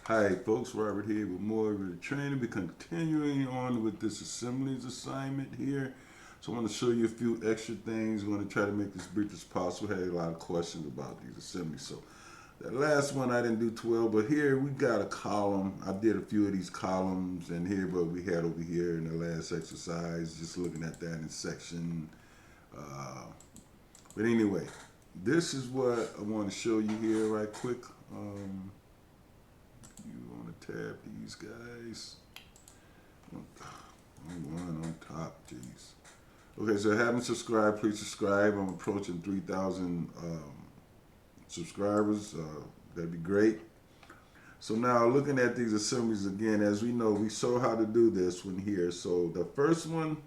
Hi folks, Robert here with more Revit training. We're continuing on with this assemblies assignment here. So I want to show you a few extra things. I'm going to try to make this brief as possible. I had a lot of questions about these assemblies. So that last one I didn't do 12, but here we got a column. I did a few of these columns and here what we had over here in the last exercise, just looking at that in section. Uh, but anyway, this is what I want to show you here right quick. You want to tab these guys. One on top, jeez. Okay, so haven't subscribed, please subscribe. I'm approaching 3,000 subscribers. That'd be great. So now looking at these assemblies again, as we know, we saw how to do this one here. So the first one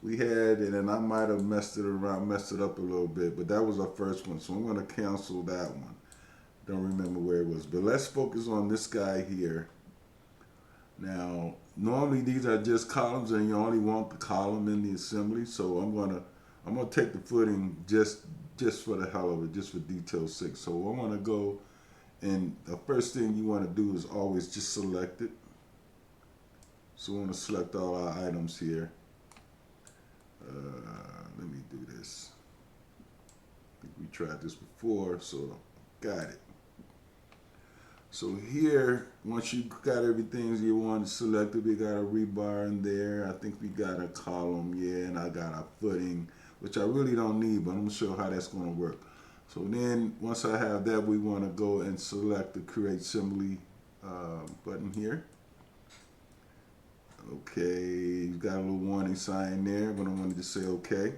we had, and then I might have messed it up a little bit, but that was our first one. So I'm going to cancel that one. Don't remember where it was, but let's focus on this guy here. Now, normally these are just columns, and you only want the column in the assembly. So I'm gonna take the footing just for the hell of it, just for detail's sake. So I'm gonna go, and the first thing you want to do is always just select it. So I want to select all our items here. Let me do this. I think we tried this before, so got it. So here, once you got everything you want selected, we got a rebar in there. I think we got a column, yeah, and I got a footing, which I really don't need, but I'm gonna show how that's gonna work. So then, once I have that, we wanna go and select the Create Assembly button here. Okay, you got a little warning sign there, but I'm gonna just say okay.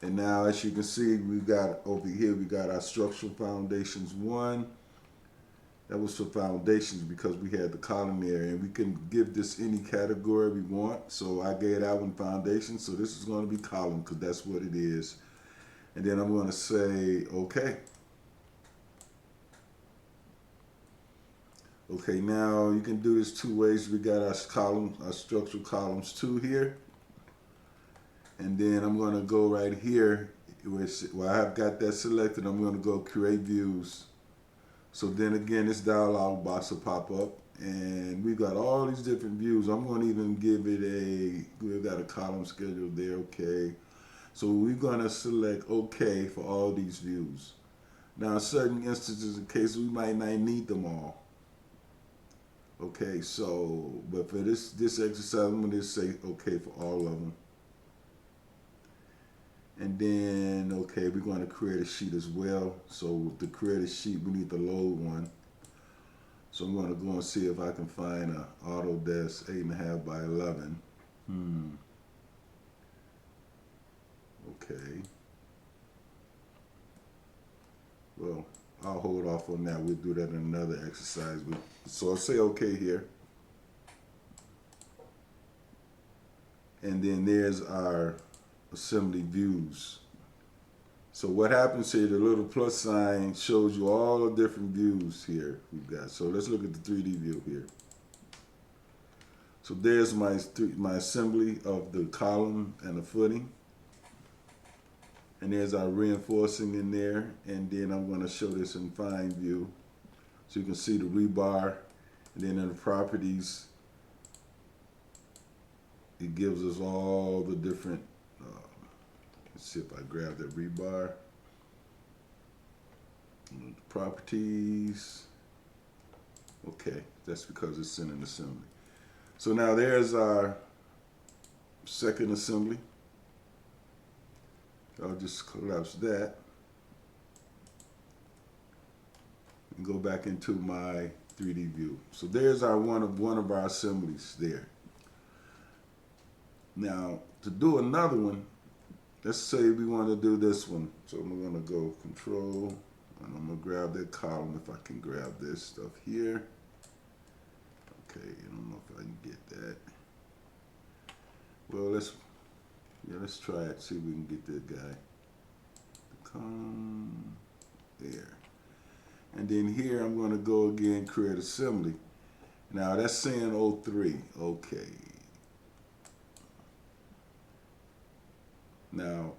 And now, as you can see, we got over here, we got our structural foundations 1. That was for foundations because we had the column there, and we can give this any category we want. So I gave that one foundation, so this is going to be column because that's what it is. And then I'm going to say okay. Okay, now you can do this 2 ways. We got our column, our structural columns 2 here. And then I'm going to go right here where I've got that selected. I'm going to go create views. So then again, this dialog box will pop up, and we've got all these different views. I'm going to even give it we've got a column scheduled there, okay. So we're going to select okay for all these views. Now, in certain instances, in case we might not need them all. Okay, so, but for this exercise, I'm going to say okay for all of them. And then, okay, we're going to create a sheet as well. So to create a sheet, we need to load one. So I'm going to go and see if I can find a Autodesk 8.5 by 11. Okay. Well, I'll hold off on that. We'll do that in another exercise. So I'll say okay here. And then there's our assembly views. So what happens here, the little plus sign shows you all the different views here we've got. So let's look at the 3D view here. So there's my assembly of the column and the footing. And there's our reinforcing in there. And then I'm going to show this in fine view. So you can see the rebar. And then in the properties, it gives us all the different let's see if I grab that rebar. Properties. Okay, that's because it's in an assembly. So now there's our second assembly. I'll just collapse that and go back into my 3D view. So there's our one of our assemblies there. Now to do another one, let's say we want to do this one. So I'm going to go Control, and I'm going to grab that column if I can grab this stuff here. Okay, I don't know if I can get that. Well, let's try it, see if we can get that guy to come there. And then here I'm going to go again, create assembly. Now that's saying 03. Okay. Now,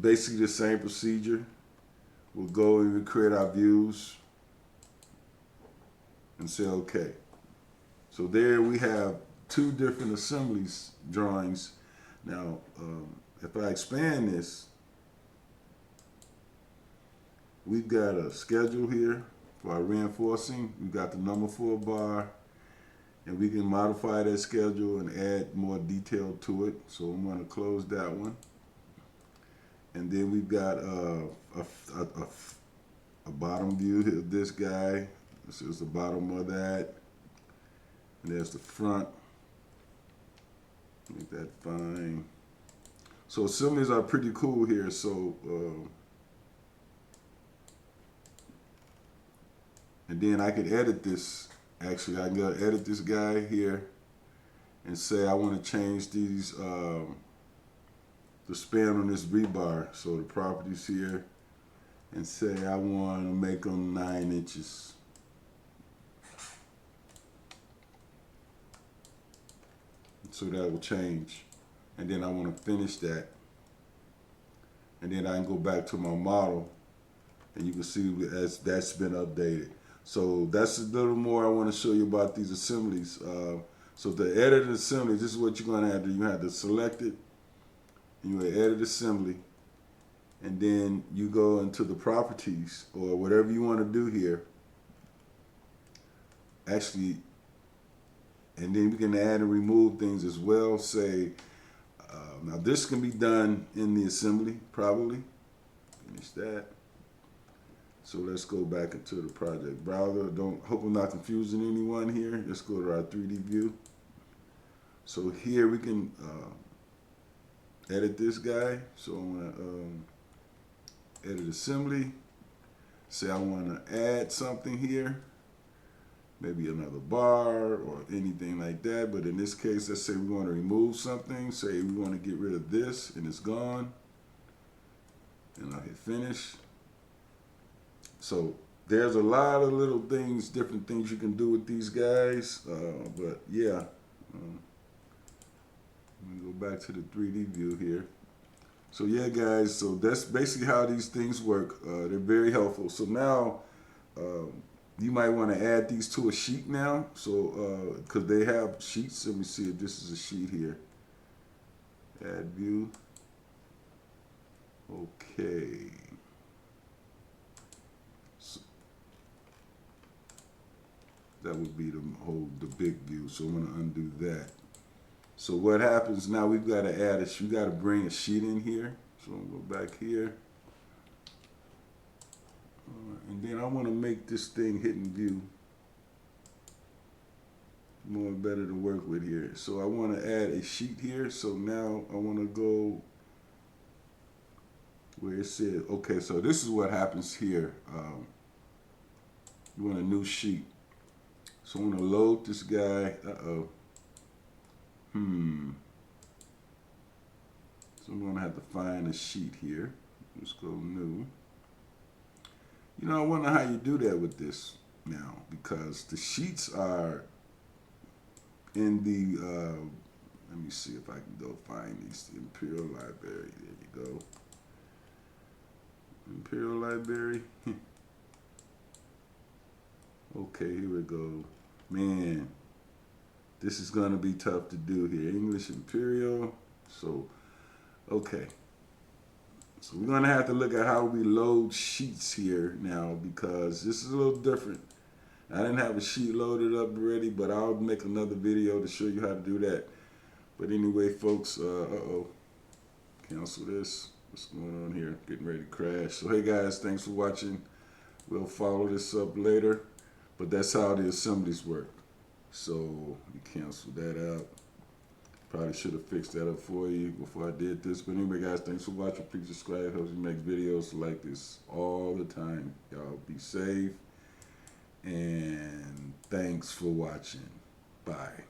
basically the same procedure. We'll go and we create our views. and say okay. So there we have two different assemblies drawings. Now, if I expand this, we've got a schedule here for our reinforcing. We've got the number 4 bar, and we can modify that schedule and add more detail to it. So I'm going to close that one. And then we've got a bottom view of this guy. This is the bottom of that. And there's the front. Make that fine. So assemblies are pretty cool here. So, and then I could edit this. Actually, I can go edit this guy here and say I want to change these, the span on this rebar. So the properties here, and say I want to make them 9 inches. So that will change. And then I want to finish that. And then I can go back to my model, and you can see as that's been updated. So that's a little more I want to show you about these assemblies. So to edit an assembly, this is what you're going to have to do. You have to select it, and you will edit assembly, and then you go into the properties or whatever you want to do here. Actually, and then we can add and remove things as well. Say, now this can be done in the assembly, probably. Finish that. So let's go back into the project browser. Hope I'm not confusing anyone here. Let's go to our 3D view. So here we can edit this guy. So I'm gonna edit assembly. Say I want to add something here. Maybe another bar or anything like that. But in this case, let's say we want to remove something. Say we want to get rid of this and it's gone. And I'll hit finish. So there's a lot of little things, different things you can do with these guys. But yeah, let me go back to the 3D view here. So yeah, guys, so that's basically how these things work. They're very helpful. So now, you might want to add these to a sheet now. So, because they have sheets. Let me see if this is a sheet here. Add view. Okay. So that would be the big view. So I'm going to undo that. So what happens now, we've got to add you got to bring a sheet in here. So I'm going to go back here. And then I want to make this thing hidden view more better to work with here. So I want to add a sheet here. So now I want to go where it says, okay, so this is what happens here. You want a new sheet. So I'm going to load this guy. So I'm going to have to find a sheet here. Let's go new. You know, I wonder how you do that with this now, because the sheets are in the, let me see if I can go find these, the Imperial Library. There you go. Imperial Library. Okay, here we go. Man, this is going to be tough to do here. English Imperial. So, okay. So we're going to have to look at how we load sheets here now, because this is a little different. I didn't have a sheet loaded up already, but I'll make another video to show you how to do that. But anyway, folks, cancel this. What's going on here? Getting ready to crash. So hey guys, thanks for watching. We'll follow this up later, but that's how the assemblies work. So you cancel that out. Probably should have fixed that up for you before I did this. But anyway, guys, thanks for watching. Please subscribe. Helps me make videos like this all the time. Y'all be safe. And thanks for watching. Bye.